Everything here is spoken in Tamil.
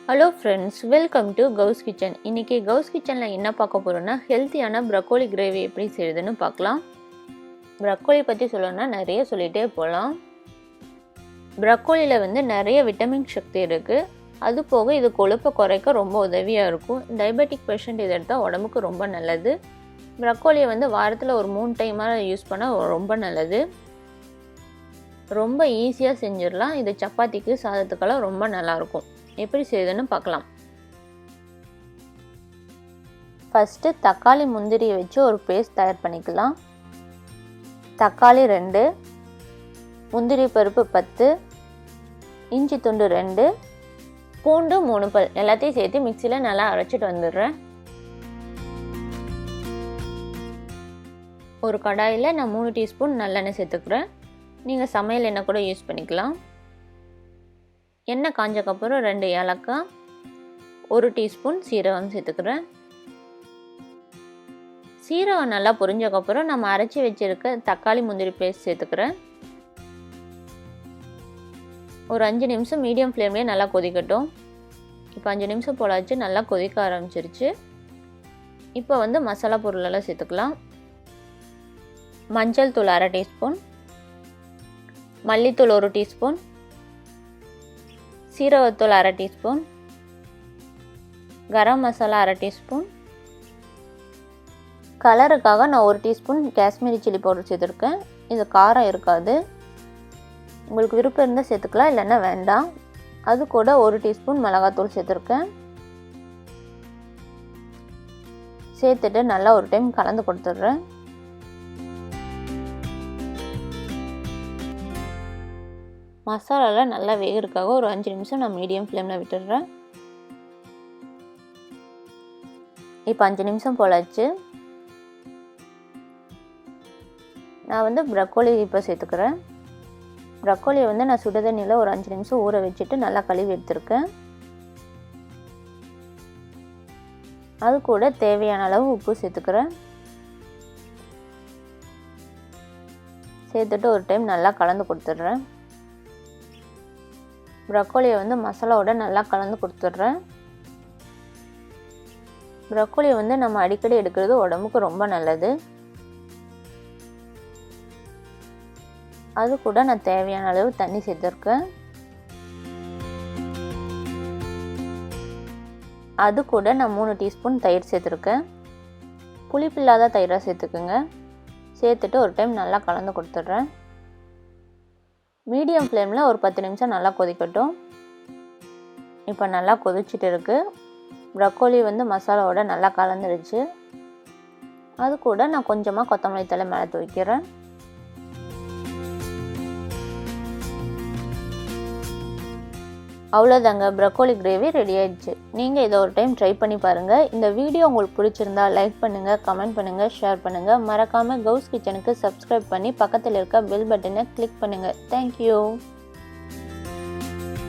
Hello friends, welcome to Gows kitchen. இன்றைக்கி கவுஸ் கிச்சனில் என்ன பார்க்க போகிறோன்னா, ஹெல்த்தியான ப்ரக்கோலி கிரேவி எப்படி செய்யுதுன்னு பார்க்கலாம். ப்ரக்கோலி பற்றி சொல்லணும்னா நிறைய சொல்லிகிட்டே போகலாம். ப்ரக்கோலியில் நிறைய விட்டமின் சக்தி இருக்குது. அது போக இது கொழுப்பை குறைக்க ரொம்ப உதவியாக இருக்கும். டயபெட்டிக் பேஷண்ட் இதை எடுத்தால் உடம்புக்கு ரொம்ப நல்லது. ப்ரக்கோலியை வாரத்தில் ஒரு 3 டைமாக யூஸ் பண்ணால் ரொம்ப நல்லது. ரொம்ப ஈஸியாக செஞ்சிடலாம். இது சப்பாத்திக்கு சாதத்துக்கெல்லாம் ரொம்ப நல்லாயிருக்கும். எப்படி செய்யுதுன்னு பார்க்கலாம். ஃபஸ்ட்டு தக்காளி முந்திரியை வச்சு ஒரு பேஸ்ட் தயார் பண்ணிக்கலாம். தக்காளி 2, முந்திரி பருப்பு 10, இஞ்சி துண்டு 2, பூண்டு 3 பல் எல்லாத்தையும் சேர்த்து மிக்சியில் நல்லா அரைச்சிட்டு வந்துடுறேன். ஒரு கடாயில் நான் 3 டீஸ்பூன் நல்லெண்ணெய் சேர்த்துக்கிறேன். நீங்கள் சமையல் எண்ணெய் கூட யூஸ் பண்ணிக்கலாம். எண்ணெய் காஞ்சக்கப்புறம் 2 ஏலக்காய், 1 டீஸ்பூன் சீரகம் சேர்த்துக்கிறேன். சீரகம் நல்லா பொரிஞ்சக்கப்புறம் நம்ம அரைச்சி வச்சுருக்க தக்காளி முந்திரி பேஸ்ட் சேர்த்துக்கிறேன். ஒரு 5 நிமிஷம் மீடியம் ஃப்ளேம்லேயே நல்லா கொதிக்கட்டும். இப்போ 5 நிமிஷம் போலாச்சு, நல்லா கொதிக்க ஆரம்பிச்சிருச்சு. இப்போ மசாலா பொருளெல்லாம் சேர்த்துக்கலாம். மஞ்சள் தூள் 1/2 டீஸ்பூன், மல்லித்தூள் 1 டீஸ்பூன், சீரகத்தூள் 1/2 டீஸ்பூன், கரம் மசாலா 1/2 டீஸ்பூன், கலருக்காக நான் 1 டீஸ்பூன் காஷ்மீரி சில்லி பவுடர் சேர்த்துருக்கேன். இது காரம் இருக்காது. உங்களுக்கு விருப்பம் இருந்தால் சேர்த்துக்கலாம், இல்லைன்னா வேண்டாம். அது கூட 1 டீஸ்பூன் மிளகாத்தூள் சேர்த்துருக்கேன். சேர்த்துட்டு நல்லா ஒரு டைம் கலந்து கொடுத்துட்றேன். மசாலாவில் நல்லா வேகிறதுக்காக ஒரு 5 நிமிஷம் நான் மீடியம் ஃப்ளேமில் விட்டுடுறேன். இப்போ 5 நிமிஷம் போலாச்சு. நான் ப்ரக்கோலி இப்போ சேர்த்துக்கிறேன். ப்ரக்கோலியை நான் சுடுதண்ணியில் ஒரு 5 நிமிஷம் ஊற வச்சுட்டு நல்லா கழுவி எடுத்துருக்கேன். அது கூட தேவையான அளவு உப்பு சேர்த்துக்கிறேன். சேர்த்துட்டு ஒரு டைம் நல்லா கலந்து கொடுத்துட்றேன். ப்ரக்கோலியை மசாலாவோட நல்லா கலந்து கொடுத்துட்றேன். ப்ரக்கோலியை நம்ம அடிக்கடி எடுக்கிறது உடம்புக்கு ரொம்ப நல்லது. அது கூட நான் தேவையான அளவு தண்ணி சேர்த்துருக்கேன். அது கூட நான் 3 டீஸ்பூன் தயிர் சேர்த்துருக்கேன். புளிப்பில்லாத தயிராக சேர்த்துக்குங்க. சேர்த்துட்டு ஒரு டைம் நல்லா கலந்து கொடுத்துட்றேன். மீடியம் ஃப்ளேமில் ஒரு 10 நிமிஷம் நல்லா கொதிக்கட்டும். இப்போ நல்லா கொதிச்சுட்டு இருக்குது. ப்ரக்கோலி மசாலாவோட நல்லா கலந்துருச்சு. அது கூட நான் கொஞ்சமாக கொத்தமல்லி தழை மேலே தூக்கிறேன். அவ்வளோதாங்க, ப்ரக்கோலி கிரேவி ரெடி ஆயிடுச்சு. நீங்கள் இதை ஒரு டைம் ட்ரை பண்ணி பாருங்கள். இந்த வீடியோ உங்களுக்கு பிடிச்சிருந்தா லைக் பண்ணுங்கள், கமெண்ட் பண்ணுங்கள், ஷேர் பண்ணுங்கள். மறக்காமல் கவுஸ் கிச்சனுக்கு சப்ஸ்கிரைப் பண்ணி பக்கத்தில் இருக்க பெல் பட்டனை கிளிக் பண்ணுங்கள். தேங்க்யூ.